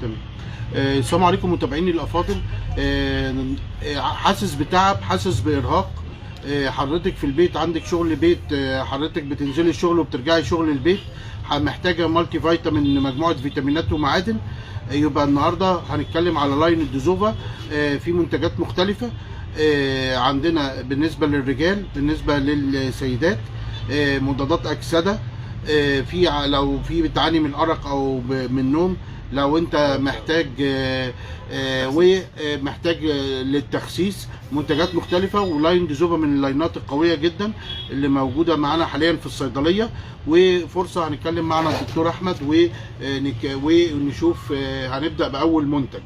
تمام. السلام عليكم متابعيني الافاضل. حاسس بتعب، حاسس بارهاق. حضرتك في البيت عندك شغل بيت، حضرتك بتنزلي الشغل وبترجعي شغل البيت، محتاجه مالتي فيتامين، مجموعه فيتامينات ومعادن. يبقى النهارده هنتكلم على لاين الدوزوفا في منتجات مختلفه. عندنا بالنسبه للرجال، بالنسبه للسيدات مضادات اكسده. لو بتعاني من ارق او من نوم، لو انت محتاج ومحتاج للتخسيس، منتجات مختلفه. ولاين ديزوفا من اللاينات القويه جدا اللي موجوده معانا حاليا في الصيدليه. وفرصه هنتكلم معنا الدكتور احمد ونشوف. هنبدا باول منتج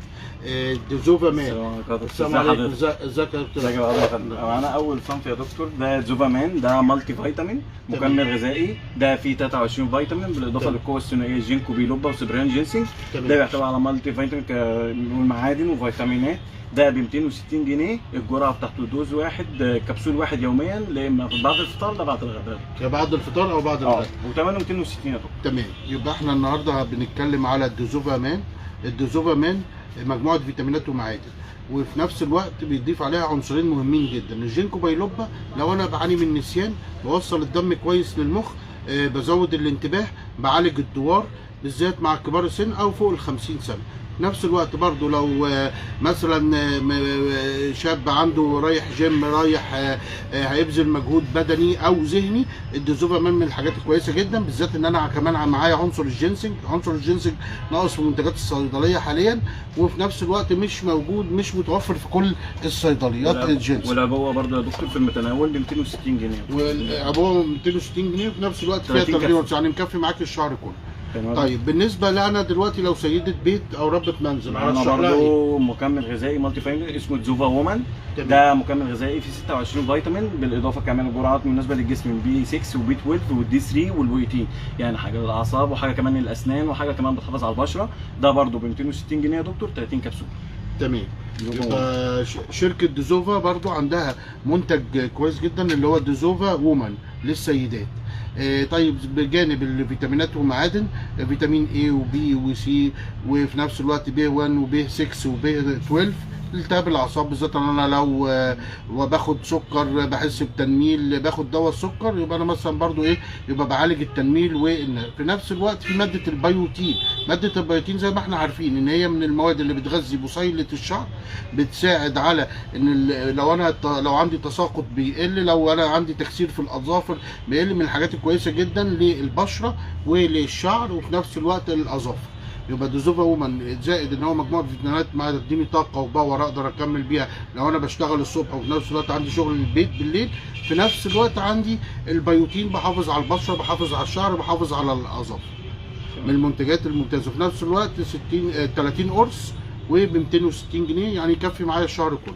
ديزوفا مان. السلام عليكم. ازيك يا دكتور؟ معانا اول صنف يا دكتور، ده ديزوفا مان. ده مالتي فيتامين، مكمل غذائي. ده فيه 23 فيتامين بالاضافه للقوه الثنائيه جينكو بيلوبا وسبريان جينسينج. ده بيحتوي على مالتي فيتامين ومعادن وفيتامينات. ده ب 260 جنيه. الجرعه بتاعته دوز واحد، كبسول واحد يوميا، لاما بعد الفطار ده بعد الغداء. بعد الفطار او بعد الغداء. وثمنه 260 يا دكتور. تمام. يبقى احنا النهارده بنتكلم على الديزوفا مان. الديزوفا مان مجموعه فيتامينات ومعادن، وفي نفس الوقت بيضيف عليها عنصرين مهمين جدا. الجينكو بايلوبا، لو انا بعاني من نسيان، بوصل الدم كويس للمخ، بزود الانتباه، بعالج الدوار بالذات مع كبار السن او فوق ال50 سنه. في نفس الوقت برضو لو مثلا شاب عنده رايح جيم، رايح هيبذل مجهود بدني او ذهني، الديزوفا مان من الحاجات الكويسه جدا، بالذات ان انا كمان معايا عنصر الجينسنج. عنصر الجينسنج ناقص في منتجات الصيدليه حاليا، وفي نفس الوقت مش موجود، مش متوفر في كل الصيدليات الجينسنج. والعبوه برضو يا دكتور في المتناول ب 260 جنيه. والعبوه 260 جنيه، وفي نفس الوقت فيها تغيير، يعني مكفي معاك الشهر كله. طيب بالنسبه لنا دلوقتي لو سيده بيت او ربة منزل، انا برضه مكمل غذائي مالتي فيتامين اسمه ديزوفا وومن. ده مكمل غذائي فيه 26 فيتامين، بالاضافه كمان الجرعات بالنسبه للجسم بي 6 وبي 12 والدي 3 والبروتين، يعني حاجه للاعصاب وحاجه كمان للاسنان وحاجه كمان بتحافظ على البشره. ده برضه ب 260 جنيه يا دكتور، 30 كبسول. تمام. يبقى شركه ديزوفا برضو عندها منتج كويس جدا اللي هو ديزوفا وومن للسيدات. طيب بجانب الفيتامينات والمعادن، فيتامين A وبي وسي، وفي نفس الوقت بي 1 وبي 6 وبي 12 التهاب الاعصاب، بالذات انا لو باخد سكر بحس بتنميل، باخد دواء السكر، يبقى انا مثلا برضو يبقى بعالج التنميل. وفي نفس الوقت في ماده البيوتين. ماده البيوتين زي ما احنا عارفين ان هي من المواد اللي بتغذي بصيله الشعر، بتساعد على ان لو عندي تساقط بيقل، لو انا عندي تكسير في الاظافر بيقل، من الحاجات الكويسه جدا للبشره وللشعر وفي نفس الوقت للاظافر. يبقى ديزوفا وومن زائد ان هو مجموعه فيتامينات معاها تديني طاقه وباور اقدر اكمل بيها لو انا بشتغل الصبح، وفي نفس الوقت عندي شغل البيت بالليل. في نفس الوقت عندي البيوتين، بحافظ على البشره، بحافظ على الشعر، بحافظ على الاظافر. من المنتجات الممتازه. في نفس الوقت 30 قرص وب 260 جنيه، يعني يكفي معايا الشهر كله.